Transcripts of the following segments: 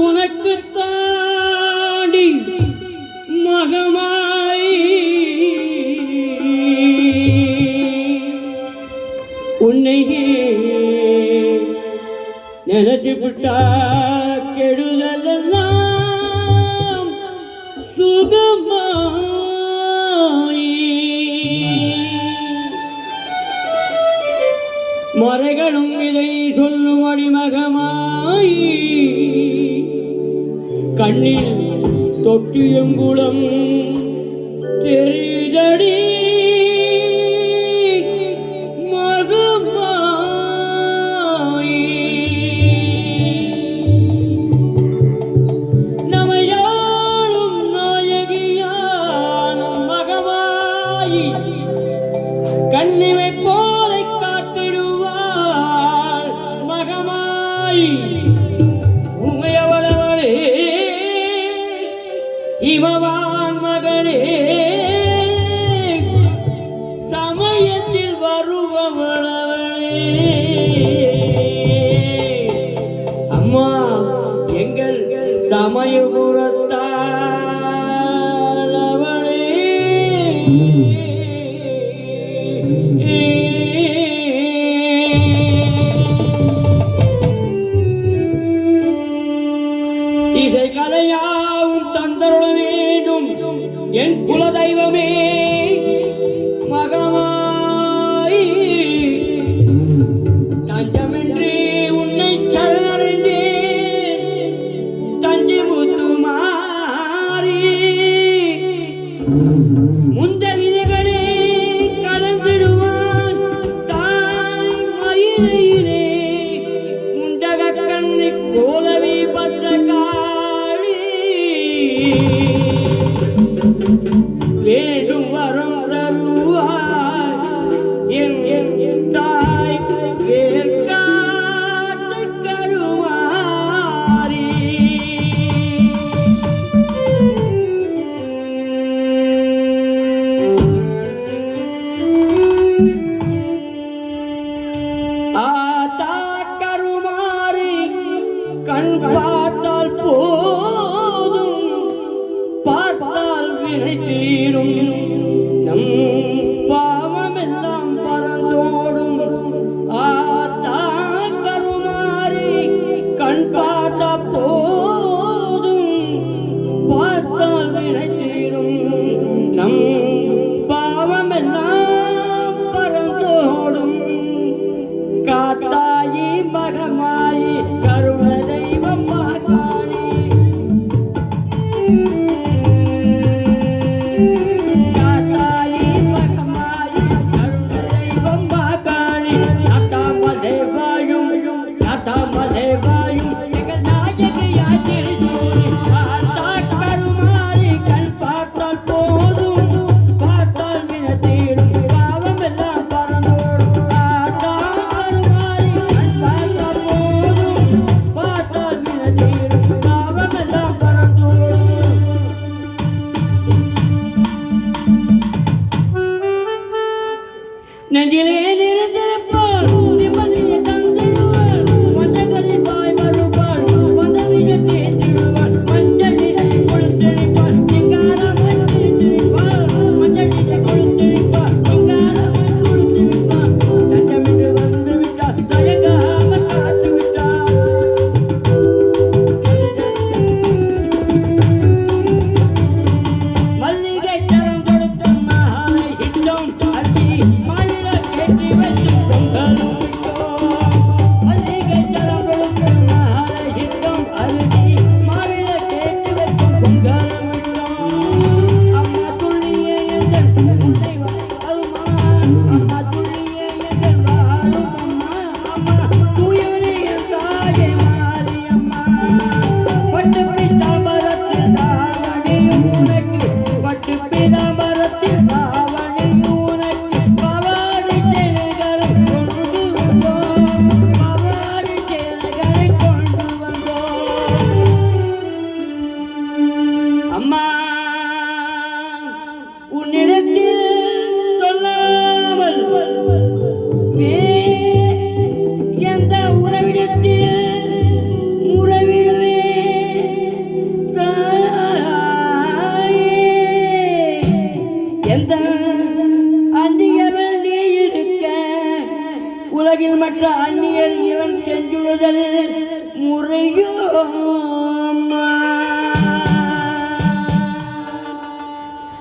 உனக்கு தாண்டி மகமாய் உன்னையே நினைச்சு விட்டா கெடுதல் எல்லாம் சுகமாய் மறைகளும் இதை சொல்லும் அடிமகமாய் கண்ணில் தொட்டியங்குளம் தெரிதடி மகமாய் நமையாளும் நாயகியானும் மகமாய் கண்ணிமை போலை காத்திடுவாள் மகமாய் உமையவளவளே இவவான் மகனே சமயத்தில் வருபவளவளே அம்மா எங்கள் சமயபுரத்தாள் அவளே இசை கலையாவும் தந்தருள வேண்டும் என் குலதெய்வமே மகமாய் தஞ்சமின்றி உன்னை சரணடைந்தேன் தஞ்சை முத்துமாரி முந்தகிரிகளே கலந்திடுவான் தாய் மயிலையிலே முண்டக கண்ணி கோலவி பத்திரகாளி வேண்டும் வரம் தருவாய் என் தாய் வேர்காட்டு கருமாரி ஆத்தா கருமாரி கண் பார்த்தால் போதும் பார்த்தால் வினை தீரும் நம் பாவமெல்லாம் பறந்தோடும் ஆத்தா கருமாரி கண் பார்த்த போதும் பார்த்தால் வினை தீரும் நம் பாவமெல்லாம் பறந்தோடும் காத்தாயி மகமாயி கருண தெய்வம் மகாணி காத்தாயி மக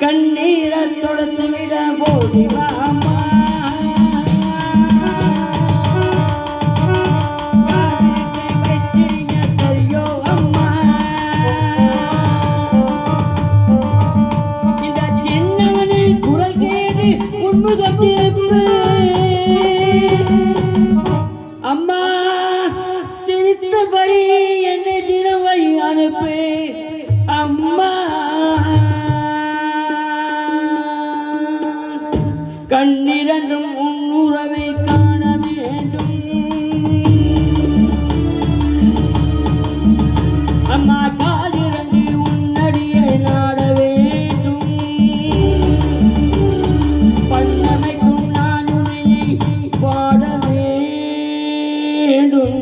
கண்ணீரை தொடர்ந்து விட போதிவாமா அம்மா சிரித்தபடி என்னை தினவை அனுப்பு அம்மா கண்ணிரண்டும் உன்னுறவை காண வேண்டும் அம்மா காலிரண்டு உன்னடியை நாட வேண்டும் பண்ணமைக்கும் நான் உன்னை பாட வேண்டும்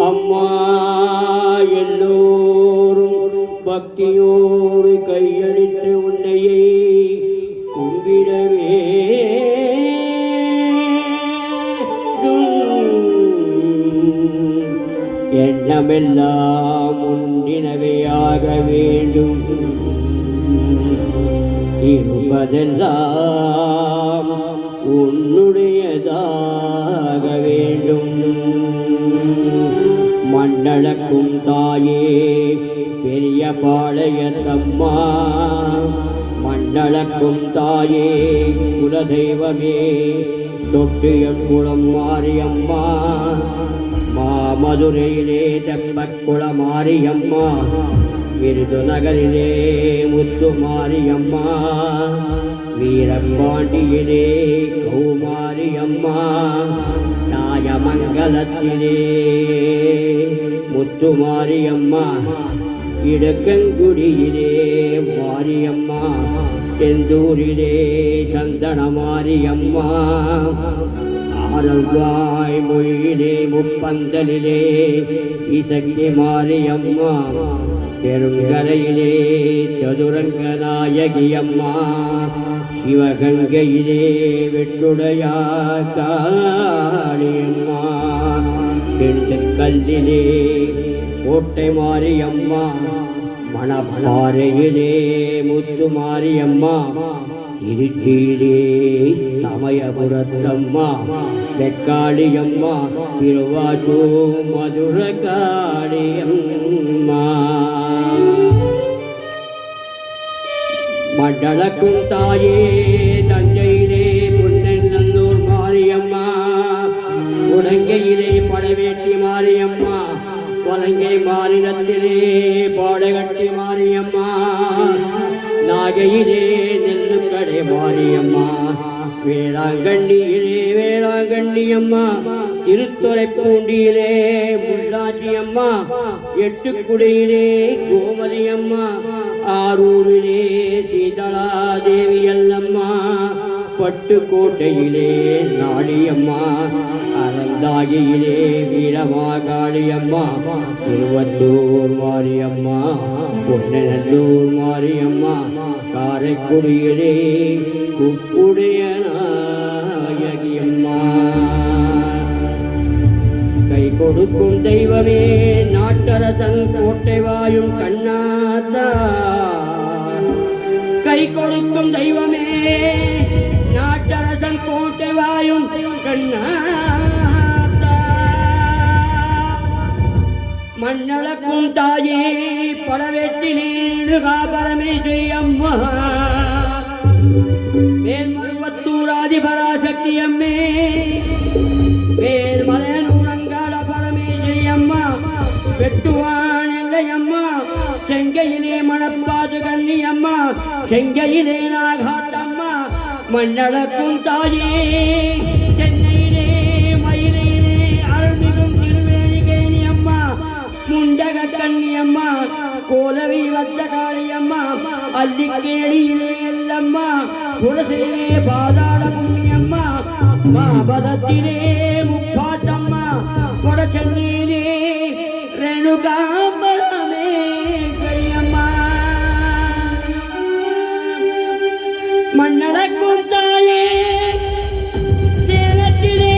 அம்மா எல்லோரும் பக்தியோடு கையளித்து உன்னையே கும்பிடவே எண்ணமெல்லாம் உன்னினவையாக வேண்டும் இருப்பதெல்லாம் உன்னுடையதாக வேண்டும் மண்ணளக்கும் தாயே பெரிய பாளையத்தம்மா மண்ணளக்கும் தாயே குலதெய்வமே தொட்டு எங்குளம் மாரியம்மா மாமதுரையிலே தெப்பக்குள மாரியம்மா விருதுநகரிலே முத்து மாரியம்மா வீரபாண்டியிலே கௌமாரியம்மா நாயமங்கலத்திலே முத்து மாரியம்மா இடக்கங்குடியிலே மாரியம்மா செந்தூரிலே சந்தன மாரியம்மா ஆரல்வாய் மொழியிலே முப்பந்தலிலே இசக்கி மாரியம்மா பெருங்கரையிலே சதுரங்க நாயகியம்மா சிவகங்கையிலே வெட்டுடையா காளியம்மா திண்டுக்கல்லிலே கோட்டை மாரியம்மா மணப்பாறையிலே முத்து மாரியம்மா திருச்சியிலே சமயபுரத்தம்மா வெக்காளியம்மா திருவாசூர் மதுர காளியம்மா மண்டலக்கும் தாயே தஞ்சையிலே புன்னநல்லூர் மாரியம்மா உடங்கையிலே படவேட்டி மாரியம்மா வலங்கை மாநிலத்திலே பாடகட்டி மாரியம்மா நாகையிலே நெல்லுக்கடை மாரியம்மா வேளாங்கண்ணியிலே வேளாங்கண்ணியம்மா திருத்துறைப்பூண்டியிலே முள்ளாச்சியம்மா எட்டுக்குடியிலே கோமதியம்மா ஆரூரிலே சீதளா தேவி அல்லம்மா பட்டுக்கோட்டையிலே நாடியம்மா அறந்தாகியிலே வீரமாகாளியம்மா திருவத்தூர் மாரியம்மா பொன்னநல்லூர் மாரியம்மா காரைக்குடியிலே குப்புடைய நாயகியம்மா கை கொடுக்கும் தெய்வமே நாட்டரசன் கோட்டை வாயும் கண்ணாத்தா கை கொடுக்கும் தெய்வமே நாட்டரசன் கோட்டை வாயும் கண்ணாத்தா மண்ணளக்கும் தாயே படவேட்டி நீடு காபரமேஸ்வரி அம்மா மேல்மருவத்தூராதி பராசக்தி அம்மே மேல்மலையனூரங்காள பரமேஸ்வரி அம்மா வெட்டுவான் எல்லையம்மா செங்கையிலே மணப்பாது கண்ணி அம்மா செங்கையிலே நாகாட்டம்மா மண்ணளக்கும் தாயே சென்னையிலே மயிலையிலே அருள்மிகும் திருவேணிகேணி அம்மா முண்டக கண்ணி அம்மா கோலவி வச்சகாளி அம்மா அல்லிக்கேணியிலே எல்லம்மா குலசிலே பாதாள புண்ணியம்மா மாபதத்திலே முப்பாட்டம்மா கொடச்சென்னியிலே ரேணுகாம்பரமே கையம்மா மண்ணளக்கும் தாயே சேலத்திலே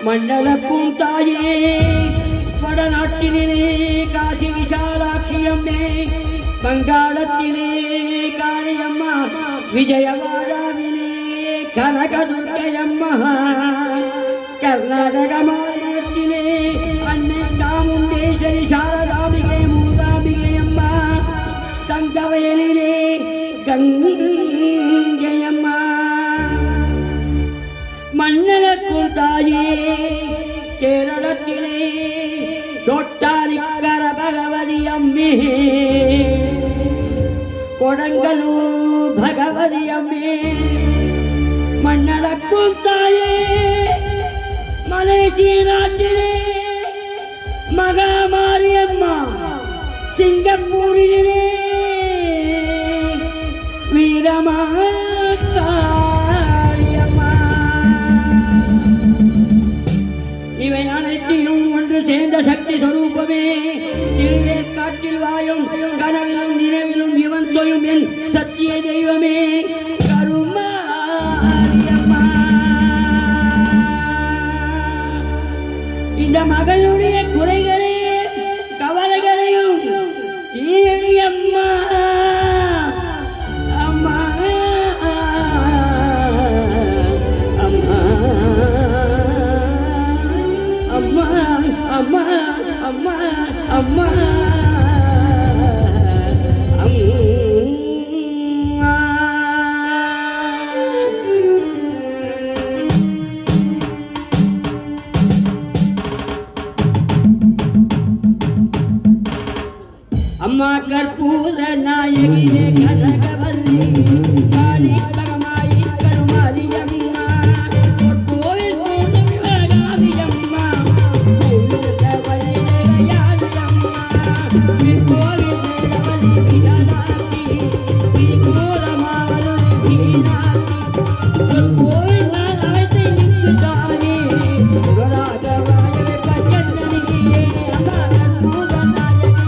மண்டலக்கும் தாயே வடநாட்டிலே காசி விசாலாட்சியம்மே வங்காளத்திலே காளியம்மா விஜயவாடாவிலே கனகதுர்க்கையம்மா கர்நாடக மாநிலத்திலே அன்னை சாமுண்டேஸ்வரி சாரதாம்பிகை மூகாம்பிகை அம்மா தங்கவயலிலே கங்கையம்மா மன்னனுக்கும் தாயே கேரளத்திலே தொட்டாரிக்கர பகவதி அம்மே கொடங்கலூர் பகவதி அம்மே மன்னனுக்கும் தாயே மலேசிய நாட்டிலே மகாமாரியம்மா சிங்கப்பூரிலே வீரமாரியம்மா இவை அனைத்திலும் ஒன்று சேர்ந்த சக்தி சொரூபமே திருவேற்காட்டில் வாயும் கனவிலும் நினைவிலும் இவன் தொயும் என் சத்திய தெய்வமே கருமாரியம்மா. இந்த மகனுடைய குறைகளே கவலைகளையும் தீயடியம்மா அம்மா அம்மா அம்மா அம்மா அம்மா அம்மா அம்மா கற்பூர நாயகியே கனகவல்லி காளி பகமாயி கருமாரியம்மா கோவில் பூதவிவகாமியம்மா கோவில் விசாலாட்சி கோரமாவலி கோவில் நான் அழைத்து இங்கு தானே ராஜவாயவை கண்ணனியே அம்மா கற்பூர நாயகி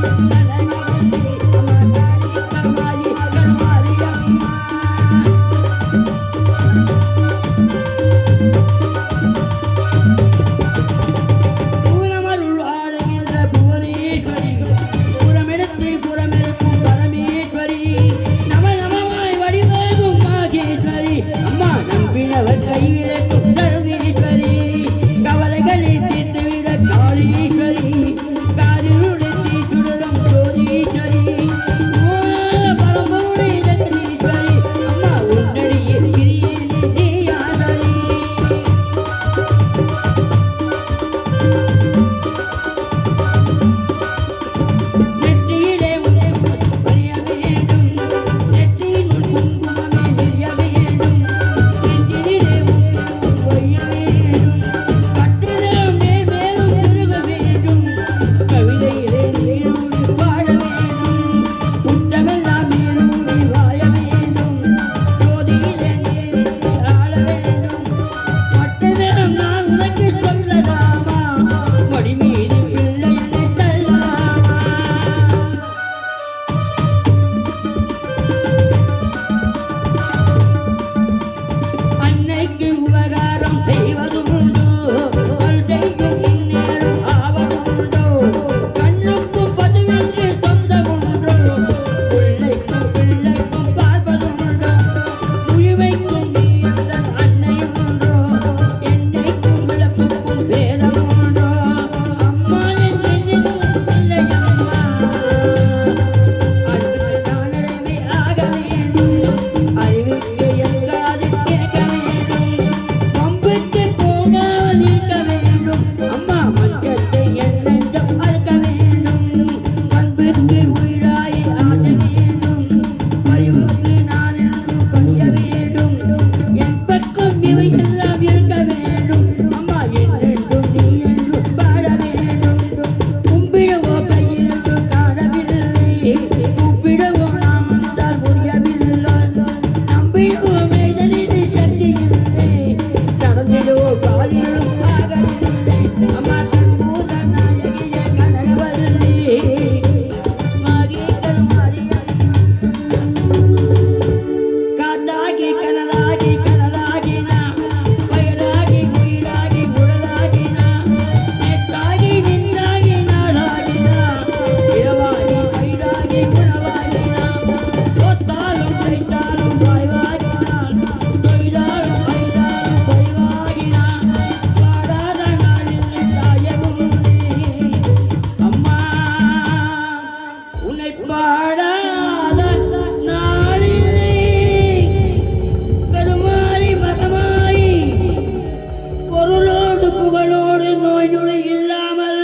புகழோடு நோய் நொடி இல்லாமல்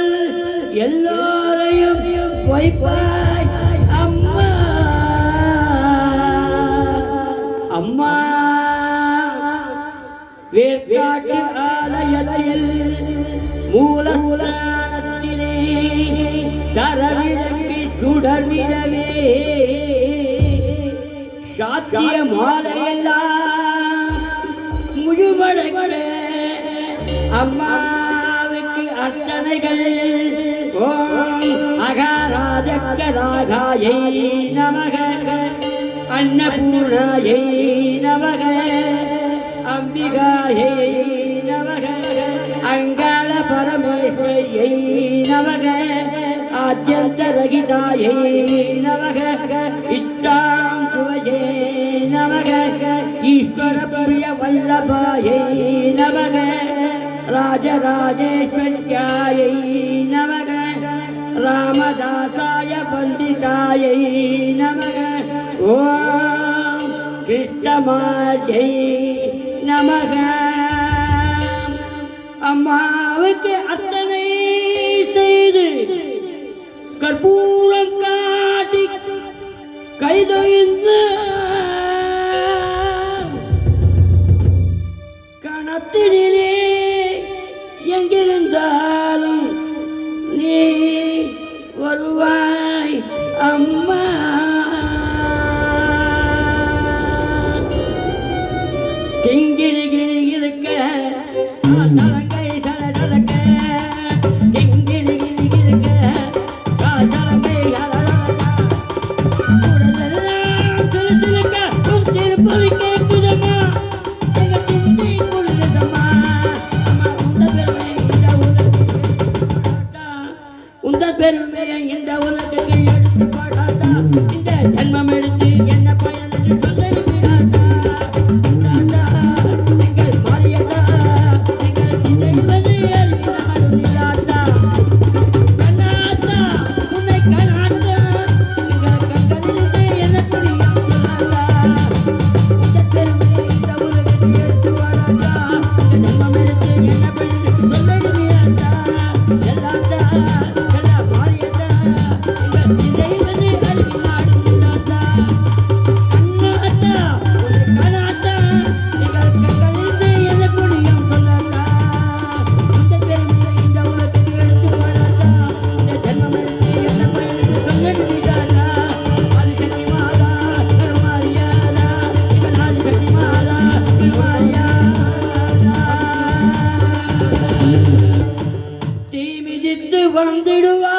எல்லோரையும் வைப்பாய் அம்மா அம்மா வேற்காட்டு ஆலயத்தில் மூலத்திலே சரவிழங்கி சுடர்விடவே சாத்திய மாலையெல்லாம் முழுமடங்கள அம்மாவுக்கு அர்ச்சனைகள் ஓம் அகாராஜக்கராகாயை நமக அன்னபூர்ணாயை நமக அம்பிகாயை நமக அங்காள பரமேஸ்வரியை நமக ஆத்யந்தரகிதாயை நமக இட்டாம் துவையே நமக ஈஸ்வர பிரிய வல்லபாயை நமக ராஜராஜேஸ்வரியாயை நமக ராமதாசாய பண்டிதாயை நமக ஓம் கிருஷ்ணமாயை நமக அம்மாவுக்கு அத்தனை செய்து கற்பூரம் காட்டி கைதொழிந்து கணத்தினிலே எங்கிருந்தாலும் நீ வருவாய் அம்மா திங்கிரி கிரி இருக்க சலங்கை சலசலக்க திங்கிரி கிரி இருக்க சலங்கை சிலுக்க திருப்பதி கேட்குதம்மா திந்தி கொடுக்குதம்மா உந்த பெருமையை இந்த உலகத்துக்கு எடுத்து பாடாதா இந்த ஜன்மம் எடுத்து என்ன பயன் என்று சொல்லிவிடாதா எங்கள் மாரியதா எங்கள் இதைவது அறிவினாதா கண்ணாத்தா உன்னை கண்ணாத்தா எங்கள் கண்களிலிருந்து என்ன புரியும் சொல்லாதா உந்த பெருமையை இந்த உலகத்துக்கு எடுத்து பாடாதா இந்த ஜன்மம் எடுத்து என்ன பயன் என்று சொல்லிவிடாதா எல்லாத்தா தீமிதித்து வந்திடுவா